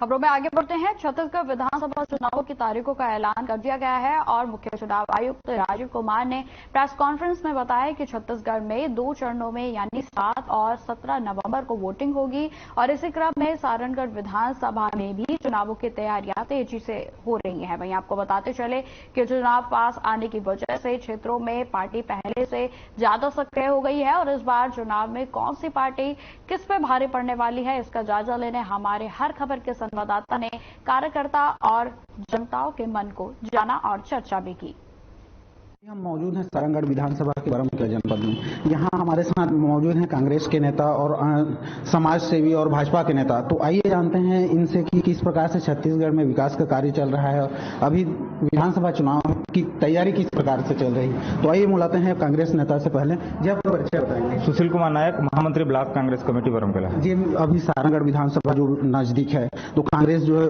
खबरों में आगे बढ़ते हैं। छत्तीसगढ़ विधानसभा चुनावों की तारीखों का ऐलान कर दिया गया है और मुख्य चुनाव आयुक्त राजीव कुमार ने प्रेस कॉन्फ्रेंस में बताया कि छत्तीसगढ़ में 2 चरणों में यानी 7 और 17 नवंबर को वोटिंग होगी और इसी क्रम में सारंगढ़ विधानसभा में भी चुनावों की तैयारियां तेजी से हो रही हैं। वहीं आपको बताते चले कि चुनाव पास आने की वजह से क्षेत्रों में पार्टी पहले से ज्यादा सक्रिय हो गई है और इस बार चुनाव में कौन सी पार्टी किस पे भारी पड़ने वाली है, इसका जायजा लेने हमारे हर खबर के संवाददाता ने कार्यकर्ता और जनताओं के मन को जाना और चर्चा भी की। हम मौजूद हैं सारंगढ़ विधानसभा के बरमकेला जनपद में। यहाँ हमारे साथ मौजूद हैं कांग्रेस के नेता और समाज सेवी और भाजपा के नेता। तो आइए जानते हैं इनसे कि किस प्रकार से छत्तीसगढ़ में विकास का कार्य चल रहा है, अभी विधानसभा चुनाव की तैयारी किस प्रकार से चल रही है। तो आइए मुलाकात हैं कांग्रेस नेता से। पहले जी आप परिचय बताएंगे। सुशील कुमार नायक, महामंत्री ब्लॉक कांग्रेस कमेटी बरमकेला। जी अभी सारंगढ़ विधानसभा जो नजदीक है तो कांग्रेस जो है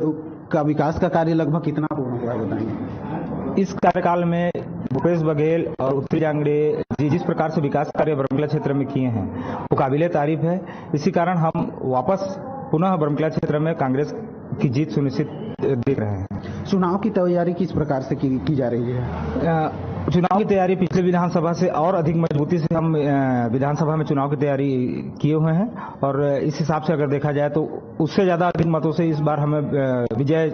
का विकास का कार्य लगभग कितना पूर्ण हुआ है बताएंगे। इस कार्यकाल में भूपेश बघेल और उत्तरी जांगड़े जिस प्रकार से विकास कार्य बरमकेला क्षेत्र में किए हैं वो काबिले तारीफ है। इसी कारण हम वापस पुनः बरमकेला क्षेत्र में कांग्रेस की जीत सुनिश्चित देख रहे हैं। चुनाव की तैयारी किस प्रकार से की जा रही है। चुनाव की तैयारी पिछले विधानसभा से और अधिक मजबूती से हम विधानसभा में चुनाव की तैयारी किए हुए हैं और इस हिसाब से अगर देखा जाए तो उससे ज्यादा अधिक मतों से इस बार हमें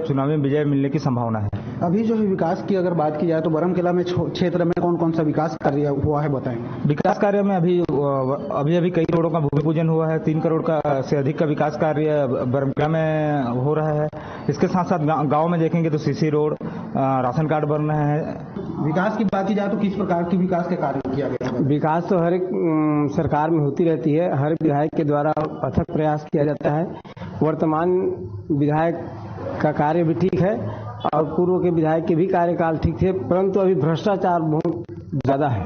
चुनावी विजय मिलने की संभावना है। अभी जो है विकास की अगर बात की जाए तो बरमकेला में क्षेत्र में कौन कौन सा विकास कार्य हुआ है बताएंगे। विकास कार्य में अभी कई रोडों का भूमि पूजन हुआ है। 3 करोड़ का से अधिक का विकास कार्य बरमकेला में हो रहा है। इसके साथ साथ गाँव में देखेंगे तो सीसी रोड, राशन कार्ड बन रहे हैं। विकास की बात की जाए तो किस प्रकार की विकास के कार्य किया गया है। विकास तो हर एक सरकार में होती रहती है। हर विधायक के द्वारा अथक प्रयास किया जाता है। वर्तमान विधायक का कार्य भी ठीक है और पूर्व के विधायक के भी कार्यकाल ठीक थे, परंतु अभी भ्रष्टाचार बहुत ज्यादा है।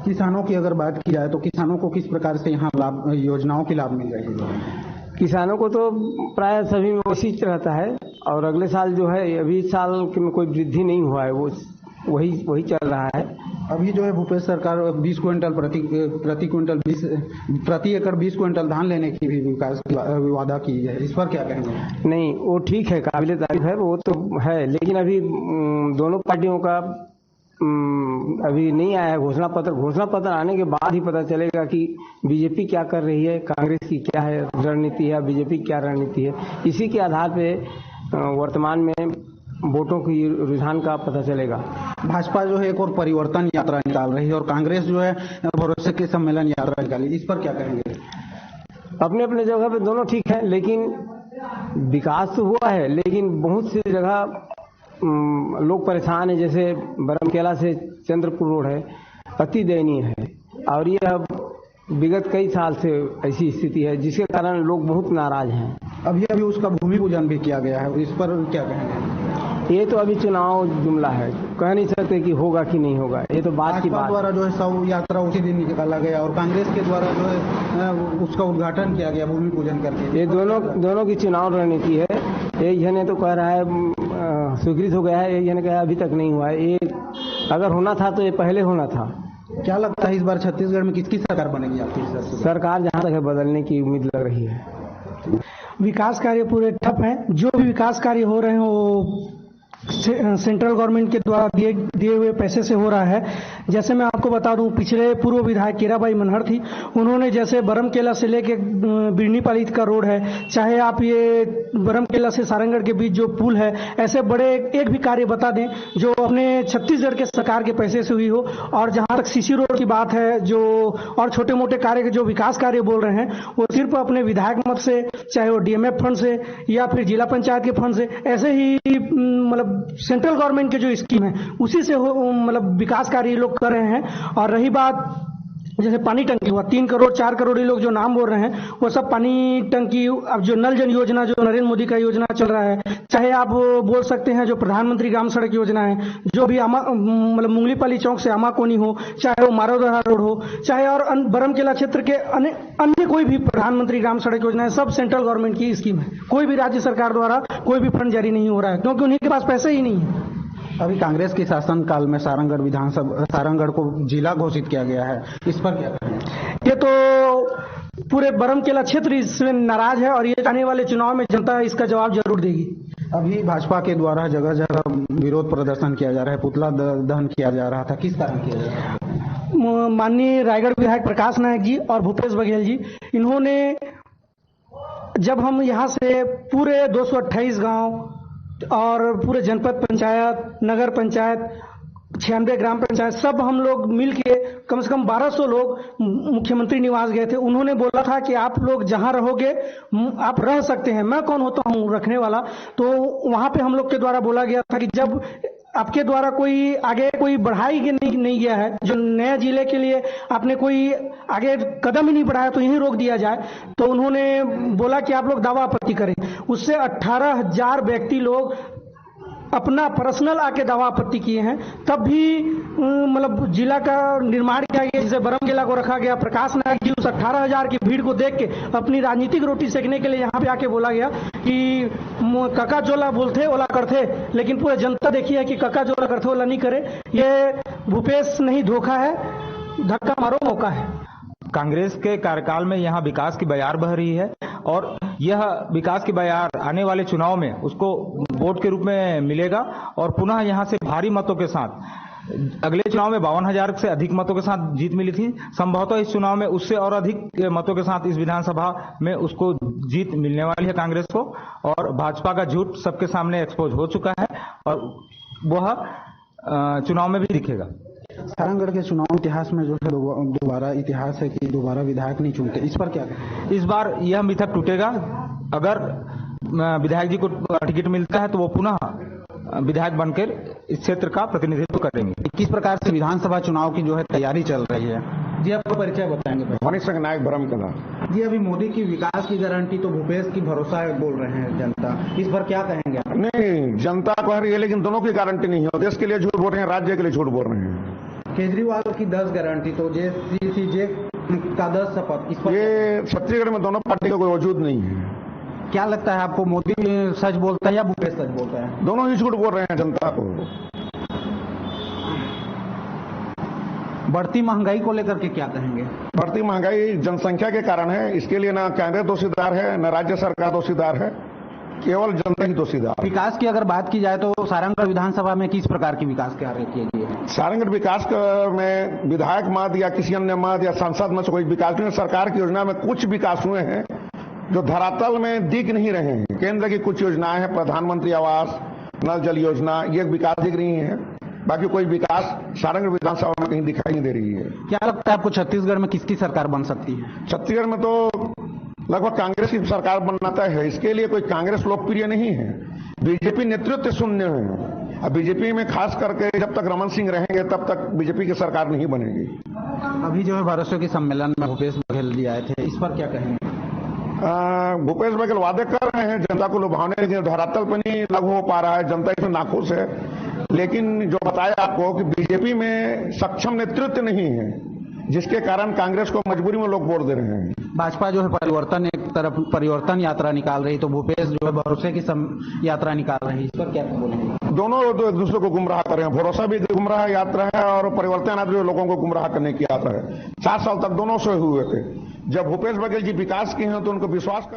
किसानों की अगर बात की जाए तो किसानों को किस प्रकार से यहाँ लाभ योजनाओं की लाभ मिल रही है। किसानों को तो प्राय सभी में उसी रहता है और अगले साल जो है अभी साल में कोई वृद्धि नहीं हुआ है, वो वही चल रहा है। अभी जो है भूपेश सरकार 20 क्विंटल प्रति एकड़ 20 क्विंटल धान लेने की भी विकास की वादा की है, इस पर क्या कहेंगे। नहीं वो ठीक है, काबिले तारीफ है, वो तो है, लेकिन अभी दोनों पार्टियों का अभी नहीं आया घोषणा पत्र आने के बाद ही पता चलेगा कि बीजेपी क्या कर रही है, कांग्रेस की क्या है रणनीति है, बीजेपी की क्या रणनीति है। इसी के आधार पे वर्तमान में वोटों की रुझान का पता चलेगा। भाजपा जो है एक और परिवर्तन यात्रा निकाल रही है और कांग्रेस जो है भरोसे के सम्मेलन यात्रा निकाली, इस पर क्या कहेंगे। अपने अपने जगह पे दोनों ठीक है, लेकिन विकास तो हुआ है लेकिन बहुत सी जगह लोग परेशान है। जैसे बरमकेला से चंद्रपुर रोड है, अति दयनीय है और ये अब विगत कई साल से ऐसी स्थिति है जिसके कारण लोग बहुत नाराज हैं। अभी उसका भूमि पूजन भी किया गया है, इस पर क्या कहेंगे। ये तो अभी चुनाव जुमला है, कह नहीं सकते कि होगा कि नहीं होगा, ये तो बात की बात। द्वारा जो है सब यात्रा उसी दिन निकाला गया और कांग्रेस के द्वारा जो है उसका उद्घाटन किया गया भूमि पूजन करके। ये दोनों की चुनाव रणनीति है। एक जने तो कह रहा है स्वीकृत हो गया है, एक जने कहा अभी तक नहीं हुआ है। ये अगर होना था तो ये पहले होना था। क्या लगता है इस बार छत्तीसगढ़ में किसकी सरकार बनेगी आपकी। सरकार जहाँ तक है बदलने की उम्मीद लग रही है। विकास कार्य पूरे ठप हैं। जो भी विकास कार्य हो रहे हैं वो सेंट्रल गवर्नमेंट के द्वारा दिए हुए पैसे से हो रहा है। जैसे मैं आपको बता दूं, पिछले पूर्व विधायक केराबाई मनहर थी, उन्होंने जैसे बरमकेला से लेके बिरनीपाली का रोड है, चाहे आप ये बरमकेला से सारंगढ़ के बीच जो पुल है, ऐसे बड़े एक भी कार्य बता दें जो अपने छत्तीसगढ़ के सरकार के पैसे से हुई हो। और जहां तक सीसी रोड की बात है जो और छोटे मोटे कार्य के जो विकास कार्य बोल रहे हैं वो सिर्फ अपने विधायक मत से, चाहे वो डीएमएफ फंड से या फिर जिला पंचायत के फंड से, ऐसे ही मतलब सेंट्रल गवर्नमेंट के जो स्कीम है उसी से मतलब विकास कार्य ये लोग कर रहे हैं। और रही बात जैसे पानी टंकी हुआ, 3 करोड़ 4 करोड़ ये लोग जो नाम बोल रहे हैं वो सब पानी टंकी, अब जो नल जन योजना जो नरेंद्र मोदी का योजना चल रहा है, चाहे आप बोल सकते हैं जो प्रधानमंत्री ग्राम सड़क योजना है, जो भी मतलब मुंगलीपाली चौक से अमाकोनी हो, चाहे वो मारोदरा रोड हो, चाहे और बरमकेला क्षेत्र के अन्य कोई भी प्रधानमंत्री ग्राम सड़क योजना है, सब सेंट्रल गवर्नमेंट की स्कीम है। कोई भी राज्य सरकार द्वारा कोई भी फंड जारी नहीं हो रहा है क्योंकि उन्हीं के पास पैसे ही नहीं है। अभी कांग्रेस के शासनकाल में सारंगढ़ को जिला घोषित किया गया है, इस पर क्या कहेंगे। ये तो पूरे बरमकेला क्षेत्र इसमें नाराज है और ये आने वाले चुनाव में जनता इसका जवाब जरूर देगी। अभी भाजपा के द्वारा जगह जगह विरोध प्रदर्शन किया जा रहा है, पुतला दहन किया जा रहा था, किस कारण किया जा रहा है? माननीय रायगढ़ विधायक प्रकाश नायक जी और भूपेश बघेल जी, इन्होंने जब हम यहाँ से पूरे 228 गांव और पूरे जनपद पंचायत, नगर पंचायत, 96 ग्राम पंचायत सब हम लोग मिलके कम से कम 1200 लोग मुख्यमंत्री निवास गए थे। उन्होंने बोला था कि आप लोग जहां रहोगे आप रह सकते हैं, मैं कौन होता हूं रखने वाला। तो वहां पे हम लोग के द्वारा बोला गया था कि जब आपके द्वारा कोई आगे कोई बढ़ाई नहीं गया है, जो नया जिले के लिए आपने कोई आगे कदम ही नहीं बढ़ाया तो यहीं रोक दिया जाए। तो उन्होंने बोला कि आप लोग दावा आपत्ति करें। उससे 18,000 व्यक्ति लोग अपना पर्सनल आके दावा आपत्ति किए हैं। तब भी मतलब जिला का निर्माण किया गया, जिसे बरमकेला को रखा गया। प्रकाश नायक जी उस 18,000 की भीड़ को देख के अपनी राजनीतिक रोटी सेकने के लिए यहाँ पे आके बोला गया कि कका जोला बोलते ओला करते, लेकिन पूरी जनता देखी है कि कका जोला करते ओला नहीं करे। ये भूपेश नहीं धोखा है, धक्का मारो मौका है। कांग्रेस के कार्यकाल में यहाँ विकास की बयार बह रही है और यह विकास की बयार आने वाले चुनाव में उसको वोट के रूप में मिलेगा और पुनः यहाँ से भारी मतों के साथ, अगले चुनाव में 52,000 से अधिक मतों के साथ जीत मिली थी, संभवतः इस चुनाव में उससे और अधिक मतों के साथ इस विधानसभा में उसको जीत मिलने वाली है कांग्रेस को। और भाजपा का झूठ सबके सामने एक्सपोज हो चुका है और वह चुनाव में भी दिखेगा। सारंगढ़ के चुनाव इतिहास में जो है दोबारा इतिहास है कि दोबारा विधायक नहीं चुनते, इस पर क्या कहें? इस बार यह मिथक टूटेगा। अगर विधायक जी को टिकट मिलता है तो वो पुनः विधायक बनकर इस क्षेत्र का प्रतिनिधित्व करेंगे। किस प्रकार से विधानसभा चुनाव की जो है तैयारी चल रही है? जी आपका परिचय बताएंगे? मनीष सिंह नायक बरमकेला। जी अभी मोदी की विकास की गारंटी तो भूपेश की भरोसा है बोल रहे हैं जनता, इस पर क्या कहेंगे आप? नहीं, जनता कह रही है लेकिन दोनों की गारंटी नहीं है। देश के लिए झूठ बोल रहे हैं, राज्य के लिए झूठ बोल रहे हैं। केजरीवाल की 10 गारंटी तो जे का 10 शपथ, इस पर ये छत्तीसगढ़ में दोनों पार्टी का कोई वजूद नहीं है। क्या लगता है आपको, मोदी सच बोलता है या भूपेश सच बोलता है? दोनों ही झूठ बोल रहे हैं जनता को। बढ़ती महंगाई को लेकर के क्या कहेंगे? बढ़ती महंगाई जनसंख्या के कारण है, इसके लिए न कांग्रेस दोषीदार है न राज्य सरकार दोषीदार है, केवल जनता ही दोषीदार। विकास की अगर बात की जाए तो सारंगढ़ विधानसभा में किस प्रकार की विकास कार्य किए गए हैं? सारंगढ़ विकास में विधायक मद या किसी अन्य मद या सांसद मद से कोई विकास नहीं। सरकार की योजना में कुछ विकास हुए हैं जो धरातल में दिख नहीं रहे हैं। केंद्र की कुछ योजनाएं हैं, प्रधानमंत्री आवास, नल जल योजना, ये विकास दिख रही है। बाकी कोई विकास सारंगढ़ विधानसभा में कहीं दिखाई नहीं दे रही है। क्या लगता है आपको छत्तीसगढ़ में किसकी सरकार बन सकती है? छत्तीसगढ़ में तो लगभग कांग्रेस की सरकार बनना तय है। इसके लिए कोई कांग्रेस लोकप्रिय नहीं है। बीजेपी नेतृत्व शून्य है। अब बीजेपी में खास करके जब तक रमन सिंह रहेंगे तब तक बीजेपी की सरकार नहीं बनेगी। अभी जो है भरोसे के सम्मेलन में भूपेश बघेल जी आए थे, इस पर क्या कहेंगे? भूपेश बघेल वादे कर रहे हैं जनता को लुभाने, लेकिन धरातल पर नहीं लागू हो पा रहा है। जनता इसमें नाखुश है। लेकिन जो बताया आपको कि बीजेपी में सक्षम नेतृत्व नहीं है, जिसके कारण कांग्रेस को मजबूरी में लोग वोट दे रहे हैं। भाजपा जो है परिवर्तन, एक तरफ परिवर्तन यात्रा निकाल रही, तो भूपेश जो है भरोसे की यात्रा निकाल रही, इस पर क्या बोलेंगे? दोनों तो एक दूसरे को गुमराह कर रहे हैं। भरोसा भी गुमराह यात्रा है और परिवर्तन यात्रा लोगों को गुमराह करने की यात्रा है। 7 साल तक दोनों से हुए थे। जब भूपेश बघेल जी विकास किए हैं तो उनको विश्वास कर